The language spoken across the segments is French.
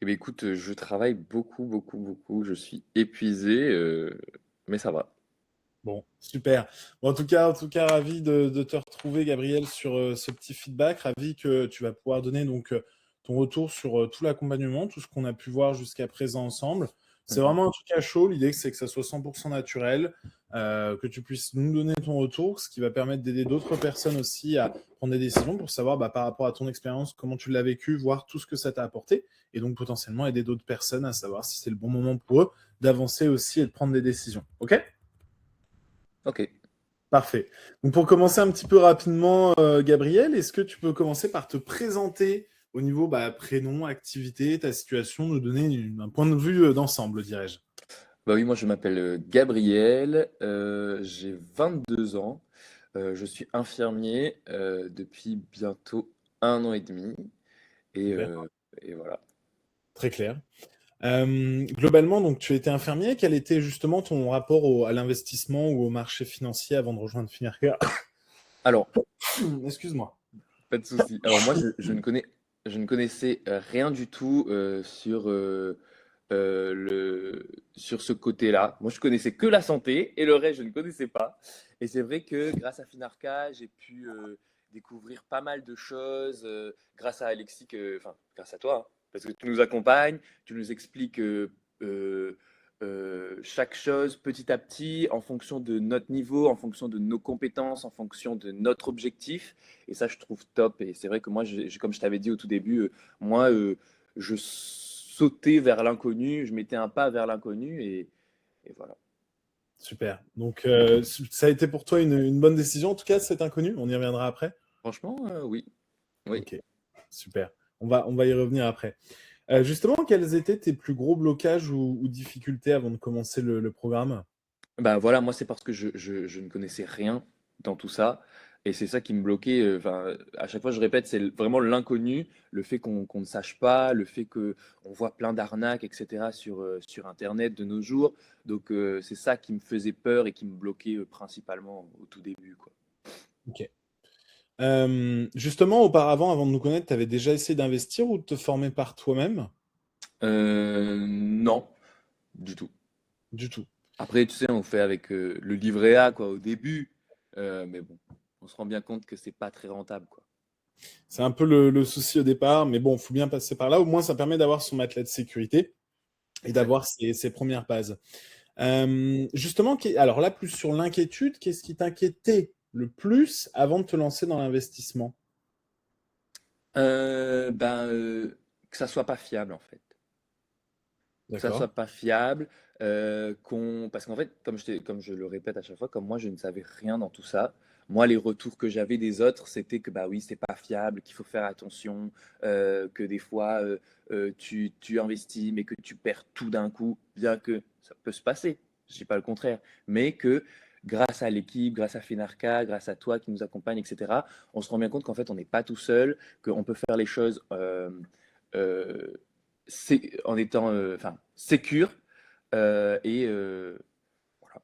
Eh bien, écoute, je travaille beaucoup, beaucoup, beaucoup. Je suis épuisé, mais ça va. Bon, super. Bon, en tout cas, ravi de te retrouver, Gabriel, sur ce petit feedback. Ravi que tu vas pouvoir donner ton retour sur tout l'accompagnement, tout ce qu'on a pu voir jusqu'à présent ensemble. C'est Mhm. vraiment un truc à chaud. L'idée, c'est que ça soit 100% naturel, que tu puisses nous donner ton retour, ce qui va permettre d'aider d'autres personnes aussi à prendre des décisions pour savoir par rapport à ton expérience, comment tu l'as vécu, voir tout ce que ça t'a apporté, et donc potentiellement aider d'autres personnes à savoir si c'est le bon moment pour eux d'avancer aussi et de prendre des décisions. OK? Ok. Parfait. Donc pour commencer un petit peu rapidement, Gabriel, est-ce que tu peux commencer par te présenter au niveau prénom, activité, ta situation, nous donner un point de vue d'ensemble, dirais-je. Bah oui, moi je m'appelle Gabriel, j'ai 22 ans, je suis infirmier depuis bientôt 1 an et demi et, Super, euh, et voilà. très clair. Globalement, donc tu étais infirmier. Quel était justement ton rapport à l'investissement ou au marché financier avant de rejoindre Finarca? Alors, Excuse-moi. pas de souci. Alors moi je ne connaissais rien du tout sur ce côté-là. Moi je connaissais que la santé et le reste je ne connaissais pas. Et c'est vrai que grâce à Finarca, j'ai pu découvrir pas mal de choses grâce à Alexis, enfin grâce à toi, hein, parce que tu nous accompagnes, tu nous expliques chaque chose petit à petit en fonction de notre niveau, en fonction de nos compétences, en fonction de notre objectif. Et ça, je trouve top. Et c'est vrai que moi, comme je t'avais dit au tout début, moi, je sautais vers l'inconnu, je mettais un pas vers l'inconnu et voilà. Super. Donc ça a été pour toi une bonne décision, en tout cas, cet inconnu. On y reviendra après. Franchement, oui. Oui. Ok, super. On va y revenir après. Justement, quels étaient tes plus gros blocages ou difficultés avant de commencer le programme? Bah voilà, moi, c'est parce que je ne connaissais rien dans tout ça. Et c'est ça qui me bloquait. Enfin, à chaque fois, je répète, c'est vraiment l'inconnu, le fait qu'on ne sache pas, le fait qu'on voit plein d'arnaques, etc., sur Internet de nos jours. Donc, c'est ça qui me faisait peur et qui me bloquait principalement au tout début, quoi. Ok. Justement, auparavant, avant de nous connaître, tu avais déjà essayé d'investir ou de te former par toi-même? Non, du tout. Du tout. Après, tu sais, on fait avec le livret A, quoi, au début. Mais bon, on se rend bien compte que c'est pas très rentable, quoi. C'est un peu le souci au départ, mais bon, il faut bien passer par là. Au moins, ça permet d'avoir son matelas de sécurité et d'avoir Exactement. ses premières bases. Justement, alors là, plus sur l'inquiétude, qu'est-ce qui t'inquiétait le plus avant de te lancer dans l'investissement? Ben, que ça soit pas fiable, en fait. Que ça D'accord. soit pas fiable, parce qu'en fait, comme je le répète à chaque fois, comme moi, je ne savais rien dans tout ça. Moi, les retours que j'avais des autres, c'était que bah oui, c'est pas fiable, qu'il faut faire attention, que des fois, tu investis, mais que tu perds tout d'un coup, bien que ça peut se passer, je dis pas le contraire, mais que grâce à l'équipe, grâce à Finarca, grâce à toi qui nous accompagne, etc., on se rend bien compte qu'en fait, on n'est pas tout seul, qu'on peut faire les choses euh, en étant enfin, sécure. Et voilà.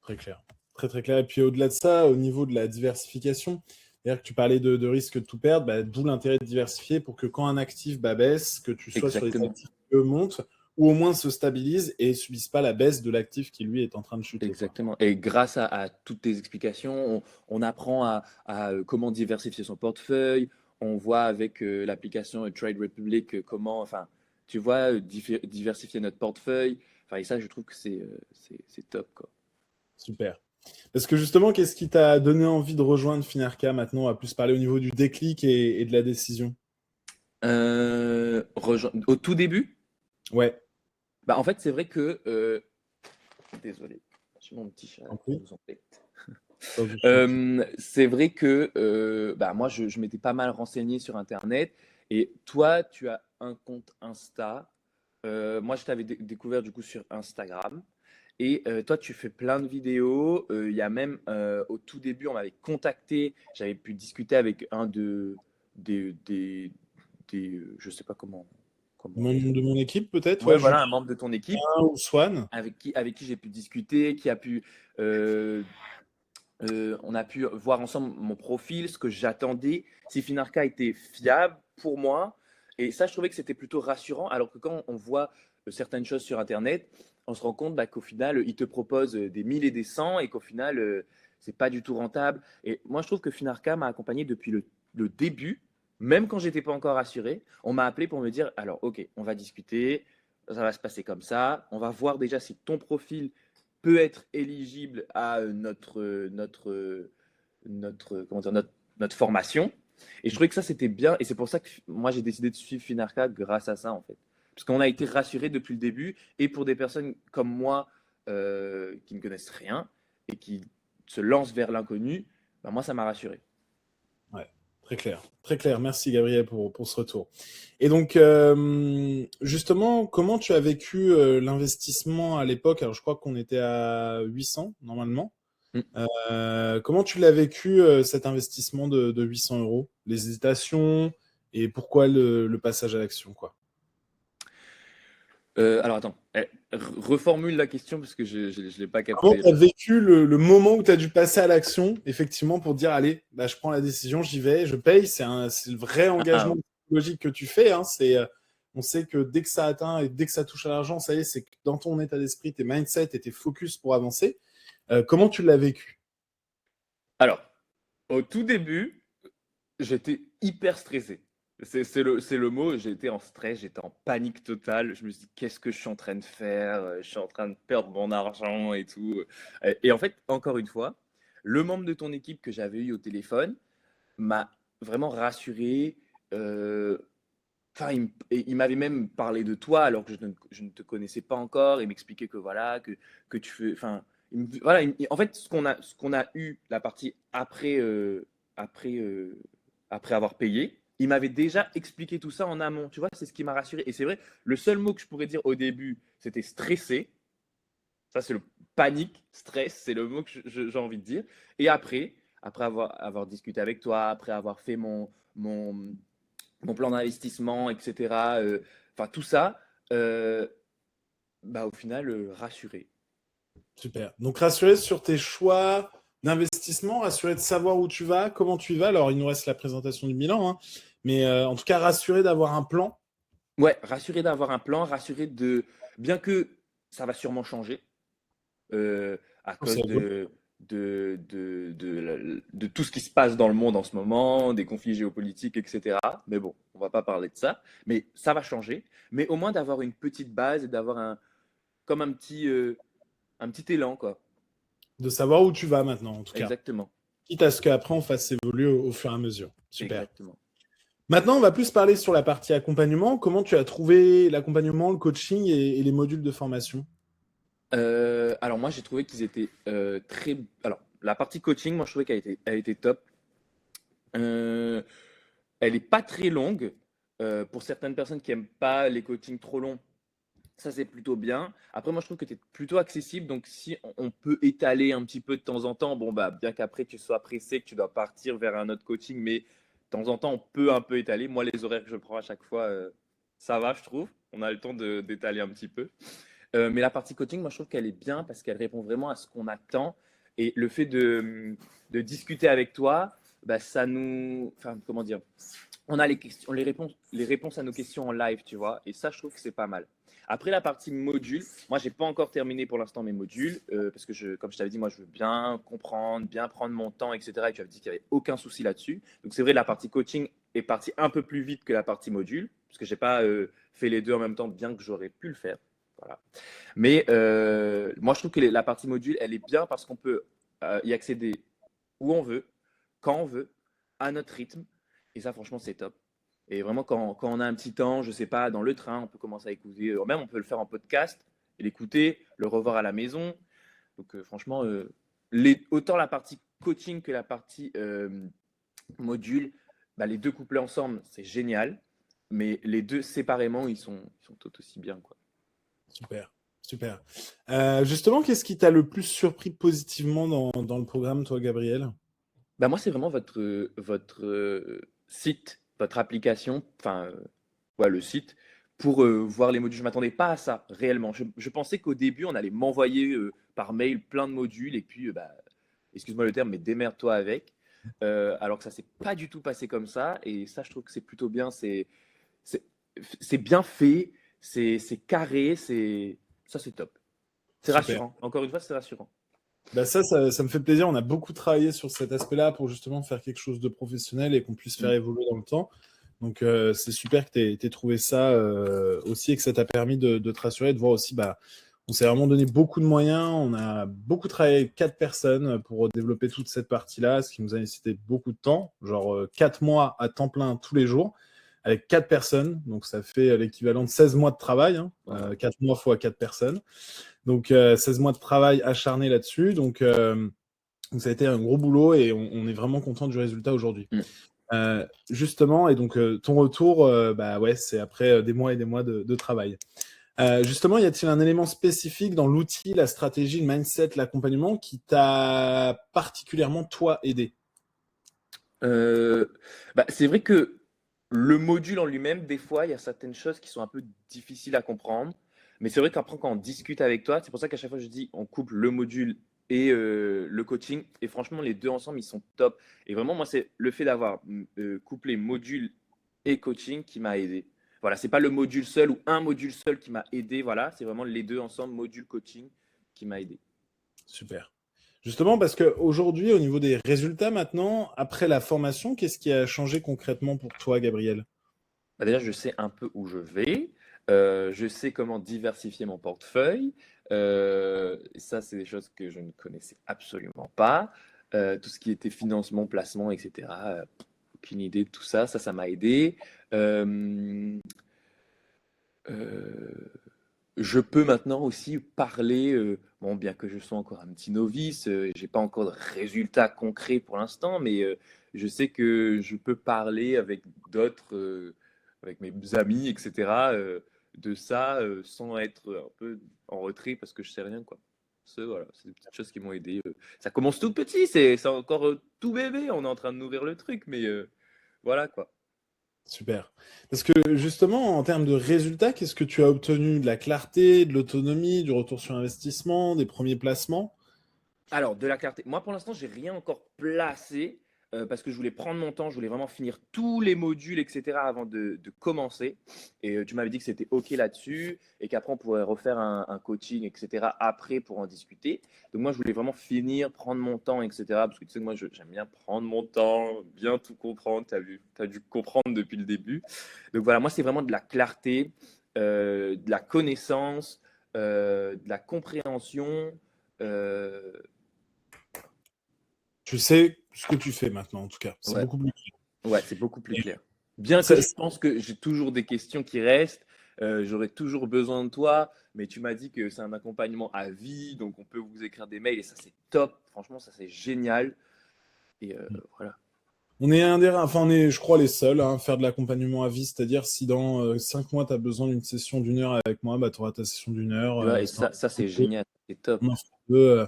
Très clair. Très très clair. Et puis au-delà de ça, au niveau de la diversification, c'est-à-dire que tu parlais de risque de tout perdre, d'où l'intérêt de diversifier pour que quand un actif baisse, que tu sois sur les Exactement. actifs qui eux, montent, ou au moins se stabilisent et ne subissent pas la baisse de l'actif qui lui est en train de chuter, quoi. Exactement. Et grâce à toutes tes explications, on apprend comment diversifier son portefeuille. On voit avec l'application Trade Republic comment, enfin, tu vois, diversifier notre portefeuille. Enfin, et ça, je trouve que c'est top, quoi. Super. Parce que justement, qu'est-ce qui t'a donné envie de rejoindre Finarca maintenant, à plus parler au niveau du déclic et de la décision? Au tout début, Ouais, bah, en fait, c'est vrai que, désolé, j'ai mon petit chat en qui prie. nous embête. Pas de souci. C'est vrai que bah, moi, je m'étais pas mal renseigné sur Internet. Et toi, tu as un compte Insta. Moi, je t'avais découvert du coup sur Instagram. Et toi, tu fais plein de vidéos. Il y a même au tout début, on m'avait contacté. J'avais pu discuter avec un des, des, je sais pas comment. De mon équipe, peut-être, Ouais, ouais, voilà, Julien un membre de ton équipe ou Swan. avec qui j'ai pu discuter, qui a pu euh, on a pu voir ensemble mon profil, ce que j'attendais, si Finarca était fiable pour moi Et ça, je trouvais que c'était plutôt rassurant, alors que quand on voit certaines choses sur Internet, on se rend compte qu'au final, ils te proposent des 1000 et des 100 et qu'au final, c'est pas du tout rentable. Et moi, je trouve que Finarca m'a accompagné depuis le début, même quand j'étais pas encore assuré. On m'a appelé pour me dire, alors, ok, on va discuter, ça va se passer comme ça, on va voir déjà si ton profil peut être éligible à comment dire, notre formation. Et je trouvais que ça, c'était bien. Et c'est pour ça que moi, j'ai décidé de suivre Finarca grâce à ça, en fait. Parce qu'on a été rassurés depuis le début. Et pour des personnes comme moi qui ne connaissent rien et qui se lancent vers l'inconnu, bah, moi, ça m'a rassuré. Ouais, très clair. Très clair. Merci, Gabriel, pour ce retour. Et donc, justement, comment tu as vécu l'investissement à l'époque? Alors, je crois qu'on était à 800, normalement. Mm. Comment tu l'as vécu, cet investissement de 800 euros? Les hésitations et pourquoi le passage à l'action, quoi? Alors attends, reformule la question parce que je ne l'ai pas Comment capté tu as là. vécu le moment où tu as dû passer à l'action, effectivement, pour dire, allez, bah, je prends la décision, j'y vais, je paye. C'est le vrai Ah, engagement psychologique que tu fais. Hein. On sait que dès que ça atteint et dès que ça touche à l'argent, ça y est, c'est que dans ton état d'esprit, tes mindset et tes focus pour avancer. Comment tu l'as vécu? alors, au tout début, j'étais hyper stressé. C'est le mot, j'étais en stress, j'étais en panique totale. Je me suis dit, qu'est-ce que je suis en train de faire? Je suis en train de perdre mon argent et tout. Et en fait, encore une fois, le membre de ton équipe que j'avais eu au téléphone m'a vraiment rassuré. euh, Enfin, il m'avait même parlé de toi alors que je ne te connaissais pas encore. Il m'expliquait que voilà, que tu fais. Enfin, voilà, en fait, ce qu'on a eu, la partie après, après avoir payé, il m'avait déjà expliqué tout ça en amont. Tu vois, c'est ce qui m'a rassuré. Et c'est vrai, le seul mot que je pourrais dire au début, c'était stressé. Ça, c'est le panique, stress, c'est le mot que j'ai envie de dire. Et après avoir discuté avec toi, après avoir fait mon plan d'investissement, etc. Enfin, tout ça, euh, bah, au final, rassuré. Super. Donc, rassuré sur tes choix d'investissement, rassuré de savoir où tu vas, comment tu y vas. Alors, il nous reste la présentation du bilan, hein, mais en tout cas, rassuré d'avoir un plan. Ouais, rassuré d'avoir un plan, rassuré de. Bien que ça va sûrement changer à Oh, c'est cause rigolo. de tout ce qui se passe dans le monde en ce moment, des conflits géopolitiques, etc. Mais bon, on va pas parler de ça. Mais ça va changer. Mais au moins d'avoir une petite base et d'avoir comme un petit élan, quoi. De savoir où tu vas maintenant, en tout cas. Exactement. Quitte à ce qu'après, on fasse évoluer au fur et à mesure. Super. Exactement. Maintenant, on va plus parler sur la partie accompagnement. Comment tu as trouvé l'accompagnement, le coaching et les modules de formation? Alors moi j'ai trouvé qu'ils étaient très. Alors la partie coaching, moi je trouvais elle était top. Euh, Elle est pas très longue. Pour certaines personnes qui aiment pas les coachings trop longs, ça c'est plutôt bien. Après moi je trouve que tu es plutôt accessible, donc si on peut étaler un petit peu de temps en temps, bon bah bien qu'après tu sois pressé, que tu dois partir vers un autre coaching, mais de temps en temps on peut un peu étaler. Moi les horaires que je prends à chaque fois, ça va je trouve. On a le temps d'étaler un petit peu. Mais la partie coaching, moi, je trouve qu'elle est bien parce qu'elle répond vraiment à ce qu'on attend. Et le fait de discuter avec toi, bah, ça nous. Enfin, comment dire? On a les questions, les réponses à nos questions en live, tu vois. Et ça, je trouve que c'est pas mal. Après la partie module, moi, j'ai pas encore terminé pour l'instant mes modules parce que, comme je t'avais dit, moi, je veux bien comprendre, bien prendre mon temps, etc. Et tu avais dit qu'il n'y avait aucun souci là-dessus. Donc, c'est vrai, la partie coaching est partie un peu plus vite que la partie module parce que j'ai pas fait les deux en même temps, bien que j'aurais pu le faire. Voilà. Mais moi, je trouve que la partie module, elle est bien parce qu'on peut y accéder où on veut, quand on veut, à notre rythme. Et ça, franchement, c'est top. Et vraiment, quand on a un petit temps, je sais pas, dans le train, on peut commencer à écouter. Même, on peut le faire en podcast et l'écouter, le revoir à la maison. Donc, franchement, autant la partie coaching que la partie module, bah, les deux couplés ensemble, c'est génial. Mais les deux séparément, ils sont tout aussi bien, quoi. Super, super. Justement, qu'est-ce qui t'a le plus surpris positivement dans le programme, toi, Gabriel? Bah, moi, c'est vraiment votre site, votre application, enfin, ouais, le site, pour voir les modules. Je ne m'attendais pas à ça, réellement. Je pensais qu'au début, on allait m'envoyer par mail plein de modules et puis, bah, excuse-moi le terme, mais démerde-toi avec. Alors que ça s'est pas du tout passé comme ça. Et ça, je trouve que c'est plutôt bien. c'est bien fait, c'est carré, ça c'est top. C'est Super. rassurant. Encore une fois, c'est rassurant. Bah ça me fait plaisir. On a beaucoup travaillé sur cet aspect-là pour justement faire quelque chose de professionnel et qu'on puisse faire Mm. évoluer dans le temps. Donc, c'est super que tu aies trouvé ça aussi et que ça t'a permis de te rassurer, de voir aussi, bah, on s'est vraiment donné beaucoup de moyens. On a beaucoup travaillé avec 4 personnes pour développer toute cette partie-là, ce qui nous a nécessité beaucoup de temps, genre 4 mois à temps plein tous les jours, avec 4 personnes. Donc, ça fait l'équivalent de 16 mois de travail, hein, Voilà. 4 mois fois 4 personnes. Donc, 16 mois de travail acharné là-dessus. Donc, ça a été un gros boulot et on est vraiment content du résultat aujourd'hui. Mm. Justement, et donc ton retour, bah ouais, c'est après des mois et des mois de travail. Justement, y a-t-il un élément spécifique dans l'outil, la stratégie, le mindset, l'accompagnement qui t'a particulièrement, toi, aidé? Euh, c'est vrai que le module en lui-même, des fois, il y a certaines choses qui sont un peu difficiles à comprendre. Mais c'est vrai qu'après, quand on discute avec toi, c'est pour ça qu'à chaque fois, je dis, on couple le module et le coaching. Et franchement, les deux ensemble, ils sont top. Et vraiment, moi, c'est le fait d'avoir couplé module et coaching qui m'a aidé. Voilà, c'est pas le module seul ou un module seul qui m'a aidé. Voilà, c'est vraiment les deux ensemble, module coaching, qui m'a aidé. Super. Justement, parce qu'aujourd'hui, au niveau des résultats maintenant, après la formation, qu'est-ce qui a changé concrètement pour toi, Gabriel? Bah, déjà, je sais un peu où je vais. Je sais comment diversifier mon portefeuille. Ça, c'est des choses que je ne connaissais absolument pas. Tout ce qui était financement, placement, etc. Aucune idée de tout ça. Ça m'a aidé. Euh, euh, je peux maintenant aussi parler, bon, bien que je sois encore un petit novice, j'ai pas encore de résultats concrets pour l'instant, mais je sais que je peux parler avec d'autres, avec mes amis, etc., de ça, sans être un peu en retrait parce que je sais rien, quoi. Voilà, c'est des petites choses qui m'ont aidé. Ça commence tout petit, c'est encore tout bébé, on est en train de nourrir le truc, mais voilà, quoi. Super. Parce que justement, en termes de résultats, qu'est-ce que tu as obtenu? De la clarté, de l'autonomie, du retour sur investissement, des premiers placements? Alors, de la clarté. Moi, pour l'instant, j'ai rien encore placé parce que je voulais prendre mon temps, je voulais vraiment finir tous les modules, etc. avant de commencer. Et tu m'avais dit que c'était OK là-dessus et qu'après, on pourrait refaire un coaching, etc. après pour en discuter. Donc, moi, je voulais vraiment finir, prendre mon temps, etc. Parce que tu sais que moi, j'aime bien prendre mon temps, bien tout comprendre. Tu as dû comprendre depuis le début. Donc, voilà, moi, c'est vraiment de la clarté, de la connaissance, de la compréhension. euh, Tu sais ce que tu fais maintenant, en tout cas. C'est Ouais, beaucoup plus clair. ouais, c'est beaucoup plus clair. Bien que Ça- je pense que j'ai toujours des questions qui restent, j'aurai toujours besoin de toi, mais tu m'as dit que c'est un accompagnement à vie, donc on peut vous écrire des mails et ça c'est top. Franchement, ça c'est génial. Et voilà. On est enfin, on est, je crois, les seuls à faire de l'accompagnement à vie, c'est-à-dire si dans 5 mois, tu as besoin d'une session d'1 heure avec moi, bah, tu auras ta session d'1 heure. Tu vois, et Si t'en ça as c'est deux, génial, c'est top. on en fera deux,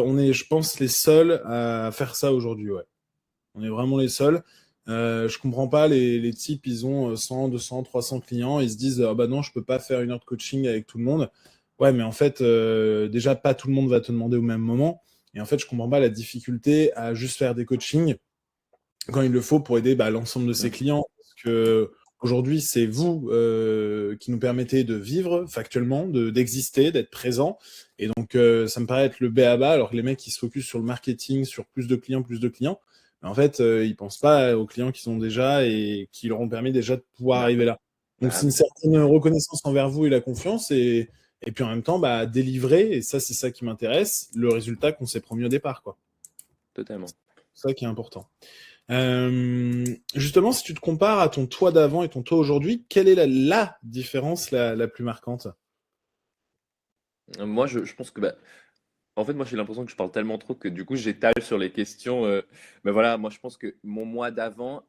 on est, je pense, les seuls à faire ça aujourd'hui. Ouais. On est vraiment les seuls. Je comprends pas, les types, ils ont 100, 200, 300 clients, ils se disent, ah bah non, je peux pas faire 1 heure de coaching avec tout le monde. Ouais, mais en fait, déjà, pas tout le monde va te demander au même moment. Et en fait, je comprends pas la difficulté à juste faire des coachings quand il le faut pour aider bah, l'ensemble de ses Mm. clients. Parce que aujourd'hui, c'est vous qui nous permettez de vivre factuellement, d'exister, d'être présent. Et donc, ça me paraît être le b.a.-ba, alors que les mecs qui se focusent sur le marketing, sur plus de clients, plus de clients. Mais en fait, ils pensent pas aux clients qu'ils ont déjà et qui leur ont permis déjà de pouvoir Bah, arriver là. Donc, bah c'est une oui, certaine reconnaissance envers vous et la confiance. Et puis en même temps, bah, délivrer, et ça, c'est ça qui m'intéresse, le résultat qu'on s'est promis au départ, quoi. totalement. C'est ça qui est important. Justement, si tu te compares à ton toi d'avant et ton toi aujourd'hui, quelle est la différence la plus marquante? Moi, je pense que bah, en fait, moi j'ai l'impression que je parle tellement trop que du coup j'étale sur les questions. Mais voilà, moi je pense que mon mois d'avant,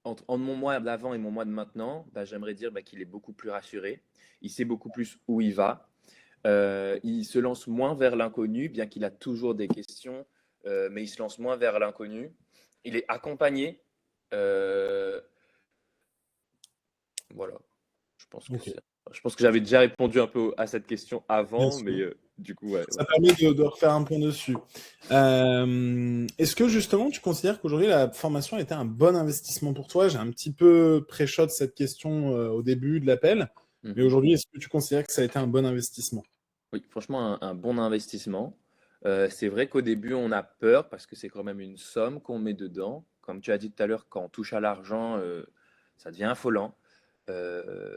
entre mon mois d'avant et mon mois de maintenant, bah, j'aimerais dire bah, qu'il est beaucoup plus rassuré. Il sait beaucoup plus où il va. Il se lance moins vers l'inconnu, bien qu'il a toujours des questions, mais il se lance moins vers l'inconnu. Il est accompagné. Euh, voilà, je pense que Ok, c'est. Je pense que j'avais déjà répondu un peu à cette question bien avant, mais sûr. Du coup, ouais, Ça permet de refaire un point dessus. Est-ce que justement, tu considères qu'aujourd'hui, la formation a été un bon investissement pour toi? J'ai un petit peu pré-shot cette question au début de l'appel, mais Mhm. aujourd'hui, est-ce que tu considères que ça a été un bon investissement? Oui, franchement, un bon investissement. C'est vrai qu'au début, on a peur parce que c'est quand même une somme qu'on met dedans. Comme tu as dit tout à l'heure, quand on touche à l'argent, ça devient affolant.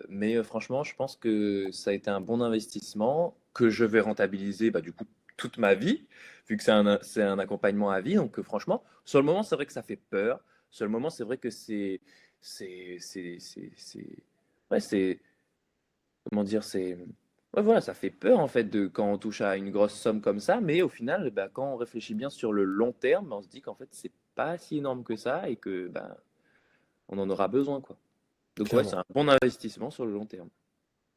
Mais franchement, je pense que ça a été un bon investissement que je vais rentabiliser bah, du coup toute ma vie, vu que c'est un accompagnement à vie. Donc franchement, sur le moment, c'est vrai que ça fait peur. Sur le moment, c'est vrai que ouais, comment dire, ouais, voilà, ça fait peur en fait quand on touche à une grosse somme comme ça. Mais au final, bah, quand on réfléchit bien sur le long terme, on se dit qu'en fait, c'est pas si énorme que ça et que bah, on en aura besoin, quoi. Donc ouais, c'est Clairement. un bon investissement sur le long terme.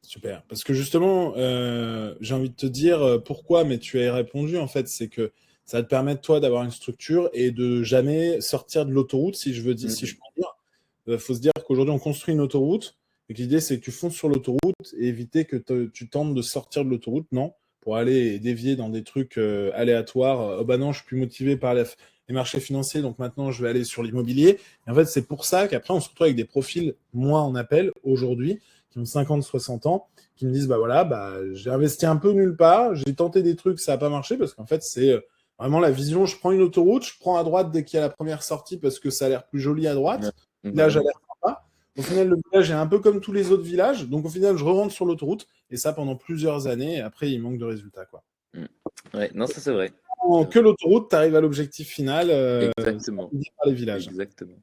Super. Parce que justement, j'ai envie de te dire pourquoi, mais tu as répondu en fait, c'est que ça va te permettre toi d'avoir une structure et de jamais sortir de l'autoroute, si je veux dire, si je Mhm. peux dire. Faut se dire qu'aujourd'hui on construit une autoroute et que l'idée c'est que tu fonces sur l'autoroute et éviter que tu tentes de sortir de l'autoroute, non, pour aller dévier dans des trucs aléatoires. Oh bah non, je suis plus motivé par les marchés financiers, donc maintenant je vais aller sur l'immobilier. Et en fait, c'est pour ça qu'après on se retrouve avec des profils, moi en appel aujourd'hui, qui ont 50, 60 ans, qui me disent, bah voilà, bah, j'ai investi un peu nulle part, j'ai tenté des trucs, ça n'a pas marché, parce qu'en fait, c'est vraiment la vision, je prends une autoroute, je prends à droite dès qu'il y a la première sortie, parce que ça a l'air plus joli à Ouais, droite, le village a vraiment. l'air sympa. Au final, le village est un peu comme tous les autres villages, donc au final, je rentre sur l'autoroute, et ça pendant plusieurs années, et après, il manque de résultats, quoi. Mm. Ouais, non, ça c'est vrai. En C'est que vrai. l'autoroute, tu arrives à l'objectif final, sans Exactement. passer par les villages. Exactement.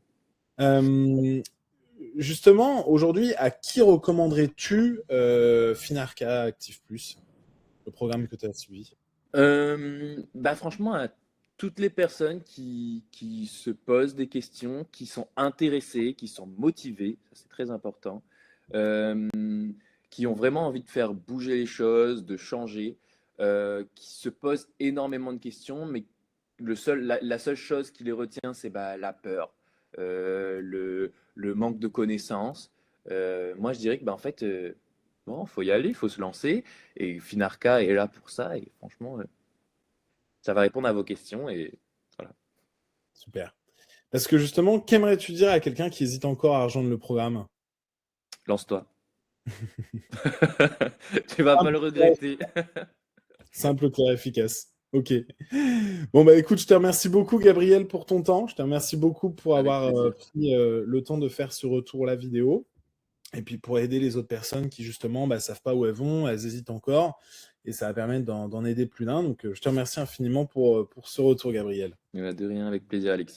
Euh, Justement, aujourd'hui, à qui recommanderais-tu Finarca Active Plus, le programme que tu as suivi? Bah franchement, à toutes les personnes qui se posent des questions, qui sont intéressées, qui sont motivées, ça c'est très important, euh, qui ont vraiment envie de faire bouger les choses, de changer, qui se posent énormément de questions, mais la seule chose qui les retient, c'est bah, la peur, le manque de connaissances. Moi, je dirais que bah, en fait, bon, faut y aller, il faut se lancer, et Finarca est là pour ça, et franchement, ça va répondre à vos questions et voilà. Super. Parce que justement, qu'aimerais-tu dire à quelqu'un qui hésite encore à rejoindre le programme? Lance-toi. Tu vas pas le regretter. Simple, clair, efficace. Ok. Bon, bah écoute, je te remercie beaucoup, Gabriel, pour ton temps. Je te remercie beaucoup pour Avec avoir plaisir. pris le temps de faire ce retour la vidéo. Et puis pour aider les autres personnes qui, justement, bah, savent pas où elles vont, elles hésitent encore. Et ça va permettre d'en aider plus d'un. Donc, je te remercie infiniment pour ce retour, Gabriel. De rien, avec plaisir, Alexis.